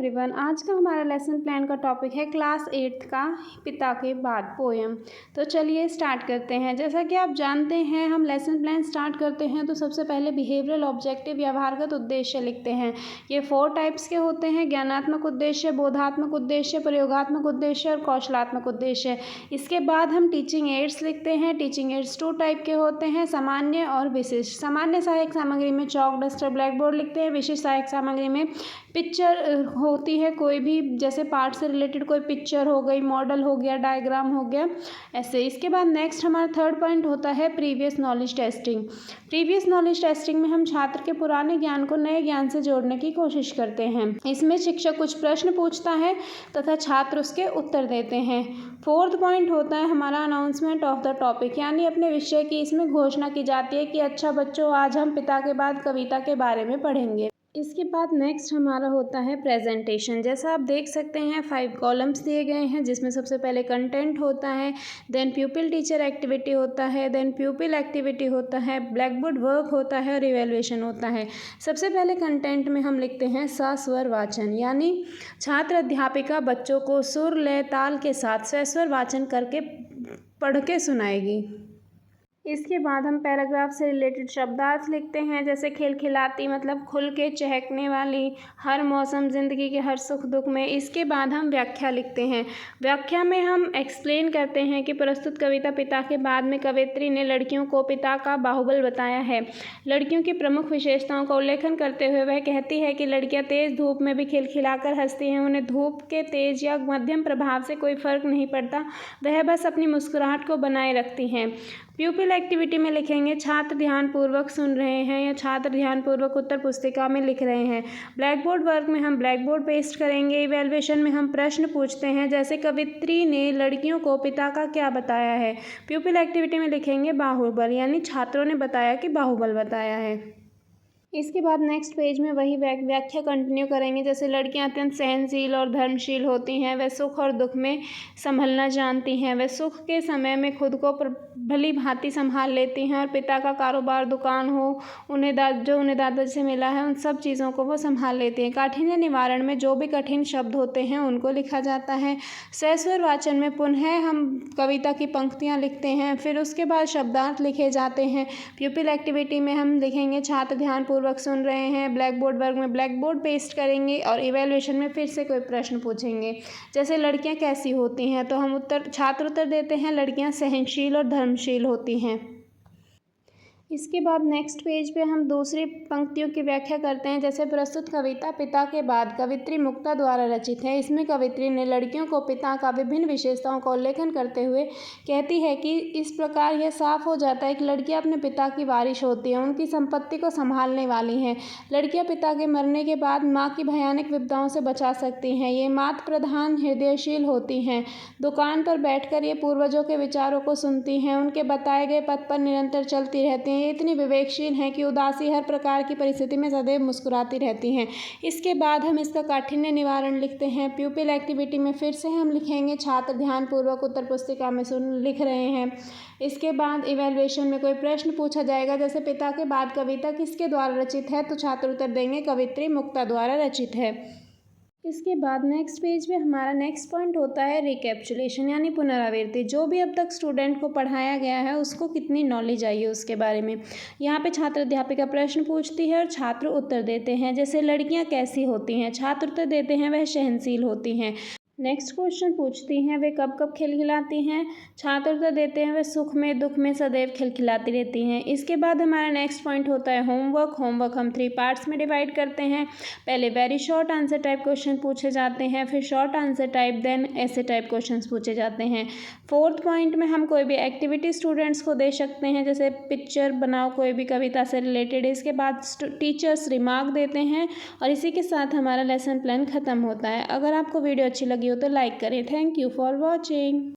Everyone, आज का हमारा लेसन प्लान का टॉपिक है क्लास 8th का पिता के बाद पोएम। तो चलिए स्टार्ट करते हैं। जैसा कि आप जानते हैं, हम लेसन प्लान स्टार्ट करते हैं तो सबसे पहले बिहेवियरल ऑब्जेक्टिव व्यवहारगत उद्देश्य लिखते हैं। ये 4 टाइप्स के होते हैं: ज्ञानात्मक उद्देश्य, बोधात्मक उद्देश्य, प्रयोगात्मक उद्देश्य और कौशलात्मक उद्देश्य। इसके बाद हम टीचिंग एड्स लिखते हैं। टीचिंग एड्स 2 टाइप के होते हैं: सामान्य और विशिष्ट। सामान्य सहायक सामग्री में चॉक, डस्टर, ब्लैक बोर्ड लिखते हैं। विशिष्ट सहायक सामग्री में पिक्चर होती है, कोई भी, जैसे पार्ट से रिलेटेड कोई पिक्चर हो गई, मॉडल हो गया, डायग्राम हो गया, ऐसे। इसके बाद नेक्स्ट हमारा 3rd पॉइंट होता है previous knowledge testing. Previous knowledge testing में हम छात्र के पुराने ज्ञान को नए ज्ञान से जोड़ने की कोशिश करते हैं। इसमें शिक्षक कुछ प्रश्न पूछता है तथा छात्र उसके उत्तर देते हैं। 4th पॉइंट होता है हमारा अनाउंसमेंट ऑफ द टॉपिक, यानी अपने विषय की इसमें घोषणा की जाती है कि अच्छा बच्चों, आज हम पिता के बाद कविता के बारे में पढ़ेंगे। इसके बाद नेक्स्ट हमारा होता है प्रेजेंटेशन। जैसा आप देख सकते हैं 5 कॉलम्स दिए गए हैं, जिसमें सबसे पहले कंटेंट होता है, देन प्यूपिल टीचर एक्टिविटी होता है, देन प्यूपिल एक्टिविटी होता है, ब्लैक बोर्ड वर्क होता है और इवैल्यूएशन होता है। सबसे पहले कंटेंट में हम लिखते हैं सस्वर वाचन, यानी छात्र अध्यापिका बच्चों को सुर, लय, ताल के साथ सस्वर वाचन करके पढ़ के सुनाएगी। इसके बाद हम पैराग्राफ से रिलेटेड शब्दार्थ लिखते हैं, जैसे खिलखिलाती मतलब खुल के चहकने वाली, हर मौसम, ज़िंदगी के हर सुख दुख में। इसके बाद हम व्याख्या लिखते हैं। व्याख्या में हम एक्सप्लेन करते हैं कि प्रस्तुत कविता पिता के बाद में कवयित्री ने लड़कियों को पिता का बाहुबल बताया है। लड़कियों की प्रमुख विशेषताओं का उल्लेखन करते हुए वह कहती है कि लड़कियां तेज़ धूप में भी खिलखिलाकर हंसती हैं, उन्हें धूप के तेज या मध्यम प्रभाव से कोई फर्क नहीं पड़ता, वह बस अपनी मुस्कुराहट को बनाए रखती हैं। प्यूपिल एक्टिविटी में लिखेंगे छात्र ध्यानपूर्वक सुन रहे हैं या छात्र ध्यानपूर्वक उत्तर पुस्तिका में लिख रहे हैं। ब्लैक बोर्ड वर्क में हम ब्लैक बोर्ड पेस्ट करेंगे। इवैल्यूएशन में हम प्रश्न पूछते हैं, जैसे कवित्री ने लड़कियों को पिता का क्या बताया है। प्यूपिल एक्टिविटी में लिखेंगे बाहुबल, यानी छात्रों ने बताया कि बाहुबल बताया है। इसके बाद नेक्स्ट पेज में वही व्याख्या कंटिन्यू करेंगे, जैसे लड़कियां अत्यंत सहनशील और धर्मशील होती हैं, वह सुख और दुख में संभलना जानती हैं, वह सुख के समय में खुद को भली भांति संभाल लेती हैं और पिता का कारोबार, दुकान हो, उन्हें दादाजी से मिला है, उन सब चीज़ों को वो संभाल लेती हैं। काठिन्य निवारण में जो भी कठिन शब्द होते हैं उनको लिखा जाता है। सस्वर वाचन में पुनः हम कविता की पंक्तियाँ लिखते हैं, फिर उसके बाद शब्दार्थ लिखे जाते हैं। प्यूपिल एक्टिविटी में हम लिखेंगे छात्र ध्यानपूर्वक सुन रहे हैं। ब्लैक बोर्ड वर्क में ब्लैक बोर्ड पेस्ट करेंगे और इवैल्यूएशन में फिर से कोई प्रश्न पूछेंगे, जैसे लड़कियां कैसी होती हैं, तो हम छात्र उत्तर देते हैं लड़कियां सहनशील और धर्मशील होती हैं। इसके बाद नेक्स्ट पेज पे हम दूसरी पंक्तियों की व्याख्या करते हैं, जैसे प्रस्तुत कविता पिता के बाद कवित्री मुक्ता द्वारा रचित है। इसमें कवित्री ने लड़कियों को पिता का विभिन्न विशेषताओं का उल्लेखन करते हुए कहती है कि इस प्रकार यह साफ हो जाता है कि लड़कियां अपने पिता की वारिश होती हैं, उनकी संपत्ति को संभालने वाली हैं। लड़कियां पिता के मरने के बाद माँ की भयानक विपदाओं से बचा सकती हैं। ये मातृ प्रधान, हृदयशील होती हैं। दुकान पर बैठकर ये पूर्वजों के विचारों को सुनती हैं, उनके बताए गए पथ पर निरंतर चलती रहती हैं। इतनी विवेकशील हैं कि उदासी हर प्रकार की परिस्थिति में सदैव मुस्कुराती रहती हैं। इसके बाद हम इसका काठिन्य निवारण लिखते हैं। प्यूपिल एक्टिविटी में फिर से हम लिखेंगे छात्र ध्यानपूर्वक उत्तर पुस्तिका में लिख रहे हैं। इसके बाद इवैल्यूएशन में कोई प्रश्न पूछा जाएगा, जैसे पिता के बाद कविता किसके द्वारा रचित है, तो छात्र उत्तर देंगे कवित्री मुक्ता द्वारा रचित है। इसके बाद नेक्स्ट पेज में हमारा नेक्स्ट पॉइंट होता है रिकैप्चुलेशन, यानी पुनरावृत्ति। जो भी अब तक स्टूडेंट को पढ़ाया गया है उसको कितनी नॉलेज आई है उसके बारे में। यहाँ पे छात्र अध्यापिका प्रश्न पूछती है और छात्र उत्तर देते हैं, जैसे लड़कियाँ कैसी होती हैं, छात्र उत्तर देते हैं वह सहनशील होती हैं। नेक्स्ट क्वेश्चन पूछती हैं वे कब कब खिलखिलाती हैं, छात्र उत्तर देते हैं वे सुख में दुख में सदैव खिलखिलाती रहती हैं। इसके बाद हमारा नेक्स्ट पॉइंट होता है होमवर्क। होमवर्क हम 3 पार्ट्स में डिवाइड करते हैं। पहले very short answer type question पूछे जाते हैं, फिर शॉर्ट आंसर टाइप, देन ऐसे टाइप क्वेश्चन पूछे जाते हैं। 4th पॉइंट में हम कोई भी एक्टिविटी स्टूडेंट्स को दे सकते हैं, जैसे पिक्चर बनाओ कोई भी कविता से रिलेटेड। इसके बाद टीचर्स रिमार्क देते हैं और इसी के साथ हमारा लेसन प्लान ख़त्म होता है। अगर आपको वीडियो अच्छी लगी हो तो लाइक करें। Thank you for watching.